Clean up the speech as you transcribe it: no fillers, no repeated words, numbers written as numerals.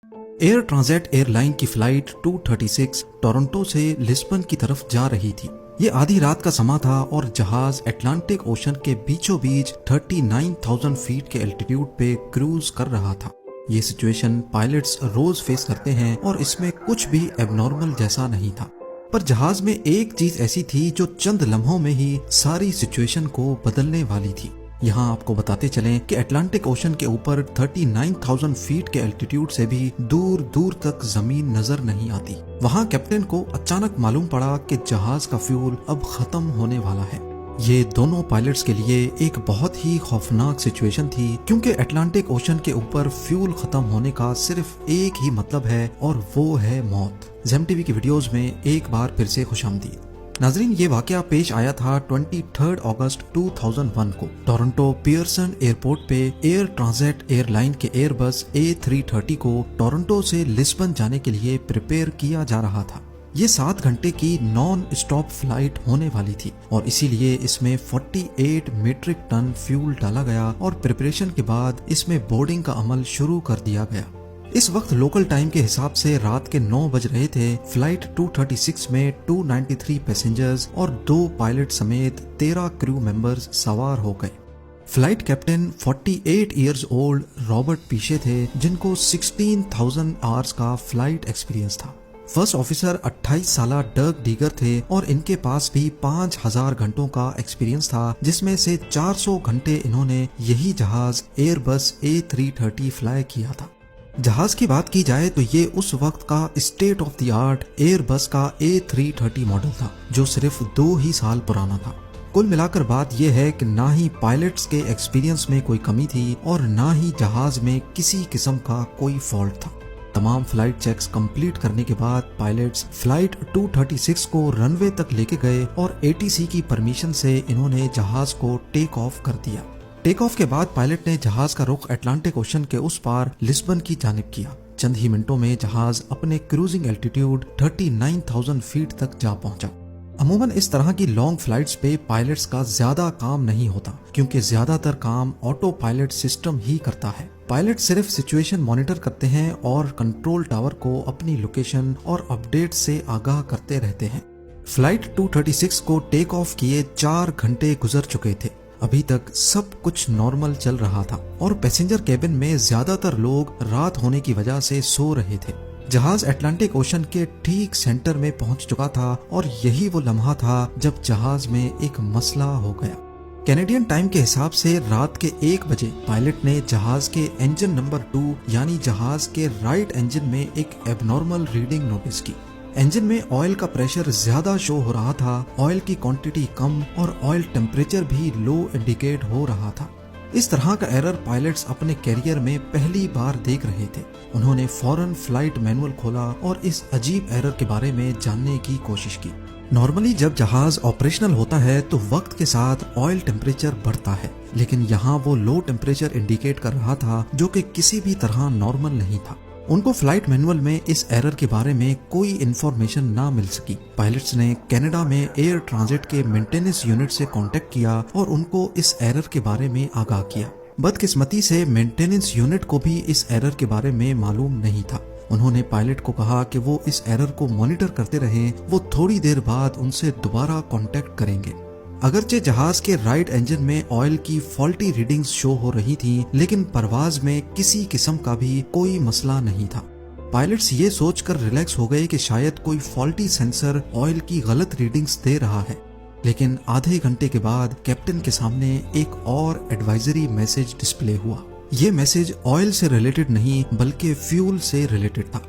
Air transit airline की flight 236 Toronto से Lisbon की तरफ जा रही थी। ये आधी रात का समा था और जहाज अटलांटिक ओशन के बीचों बीच 39,000 फीट के एल्टीट्यूड पे क्रूज कर रहा था। ये सिचुएशन पायलट्स रोज फेस करते हैं और इसमें कुछ भी एबनॉर्मल जैसा नहीं था, पर जहाज में एक चीज ऐसी थी जो चंद लम्हों में ही सारी सिचुएशन को बदलने वाली थी। यहाँ आपको बताते चलें कि अटलांटिक ओशन के ऊपर 39,000 फीट के एल्टीट्यूड से भी दूर दूर तक जमीन नजर नहीं आती। वहाँ कैप्टन को अचानक मालूम पड़ा कि जहाज का फ्यूल अब खत्म होने वाला है। ये दोनों पायलट्स के लिए एक बहुत ही खौफनाक सिचुएशन थी, क्योंकि अटलांटिक ओशन के ऊपर फ्यूल खत्म होने का सिर्फ एक ही मतलब है और वो है मौत। ज़ेम टीवी की वीडियोस में एक बार फिर से खुशामदीद। नाजरीन, ये वाकया पेश आया था 23 अगस्त 2001 को टोरंटो पियर्सन एयरपोर्ट पे एयर ट्रांजिट एयरलाइन के एयरबस A330 को टोरंटो से लिस्बन जाने के लिए प्रिपेयर किया जा रहा था। ये 7 घंटे की नॉन स्टॉप फ्लाइट होने वाली थी और इसीलिए इसमें 48 मीट्रिक टन फ्यूल डाला गया और प्रिपरेशन के बाद इसमें बोर्डिंग का अमल शुरू कर दिया गया। इस वक्त लोकल टाइम के हिसाब से रात के 9 बज रहे थे। फ्लाइट 236 में 293 पैसेंजर्स और 2 पायलट समेत 13 क्रू मेंबर्स सवार हो गए। Flight captain 48 years old Robert Piché थे, जिनको 16,000 आवर्स का फ्लाइट एक्सपीरियंस था। फर्स्ट ऑफिसर 28 साला डर्क डीगर थे और इनके पास भी 5,000 घंटों का एक्सपीरियंस था, जिसमें से 400 घंटे इन्होंने यही जहाज एयरबस A330 फ्लाई किया था। जहाज की बात की जाए तो ये उस वक्त का state of the art Airbus का A330 मॉडल था, जो सिर्फ 2 ही साल पुराना था। कुल मिलाकर बात यह है कि ना ही पायलट्स के एक्सपीरियंस में कोई कमी थी और ना ही जहाज में किसी किस्म का कोई फॉल्ट था। तमाम फ्लाइट चेक्स कंप्लीट करने के बाद पायलट्स फ्लाइट 236 को रनवे तक लेके गए और ATC की परमिशन से इन्होंने जहाज को टेक ऑफ कर दिया। टेक ऑफ के बाद पायलट ने जहाज का रुख अटलांटिक ओशन के उस पार लिस्बन की जानिब किया। चंद ही मिनटों में जहाज अपने क्रूजिंग एल्टीट्यूड 39,000 फीट तक जा पहुंचा। अमूमन इस तरह की लॉन्ग फ्लाइट्स पे पायलट्स का ज्यादा काम नहीं होता, क्योंकि ज्यादातर काम ऑटो पायलट सिस्टम ही करता है। पायलट सिर्फ सिचुएशन मॉनिटर करते हैं और कंट्रोल टावर को अपनी लोकेशन और अपडेट से आगाह करते रहते हैं। फ्लाइट 236 को टेक ऑफ किए 4 घंटे गुजर चुके थे। अभी तक सब कुछ नॉर्मल चल रहा था और पैसेंजर केबिन में ज्यादातर लोग रात होने की वजह से सो रहे थे। जहाज अटलांटिक ओशन के ठीक सेंटर में पहुंच चुका था और यही वो लम्हा था जब जहाज में एक मसला हो गया। कैनेडियन टाइम के हिसाब से रात के 1 बजे पायलट ने जहाज के इंजन नंबर 2 यानी जहाज के राइट इंजन में एक एबनॉर्मल रीडिंग नोटिस की। इंजन में ऑयल का प्रेशर ज्यादा शो हो रहा था, ऑयल की क्वांटिटी कम और ऑयल टेम्परेचर भी लो इंडिकेट हो रहा था। इस तरह का एरर पायलट्स अपने कैरियर में पहली बार देख रहे थे। उन्होंने फौरन फ्लाइट मैनुअल खोला और इस अजीब एरर के बारे में जानने की कोशिश की। नॉर्मली जब जहाज ऑपरेशनल होता है तो वक्त के साथ ऑयल टेम्परेचर बढ़ता है, लेकिन यहाँ वो लो टेम्परेचर इंडिकेट कर रहा था, जो कि किसी भी तरह नॉर्मल नहीं था। उनको फ्लाइट मैनुअल में इस एरर के बारे में कोई इन्फॉर्मेशन ना मिल सकी। पायलट्स ने कनाडा में एयर ट्रांजिट के मेंटेनेंस यूनिट से कांटेक्ट किया और उनको इस एरर के बारे में आगाह किया। बदकिस्मती से मेंटेनेंस यूनिट को भी इस एरर के बारे में मालूम नहीं था। उन्होंने पायलट को कहा कि वो इस एरर को मॉनिटर करते रहें, वो थोड़ी देर बाद उनसे दोबारा कांटेक्ट करेंगे। अगरचे जहाज के राइट इंजन में ऑयल की फॉल्टी रीडिंग्स शो हो रही थी, लेकिन परवाज में किसी किस्म का भी कोई मसला नहीं था। पायलट्स ये सोचकर रिलैक्स हो गए कि शायद कोई फॉल्टी सेंसर ऑयल की गलत रीडिंग्स दे रहा है, लेकिन आधे घंटे के बाद कैप्टन के सामने एक और एडवाइजरी मैसेज डिस्प्ले हुआ। ये मैसेज ऑयल से रिलेटेड नहीं बल्कि फ्यूल से रिलेटेड था।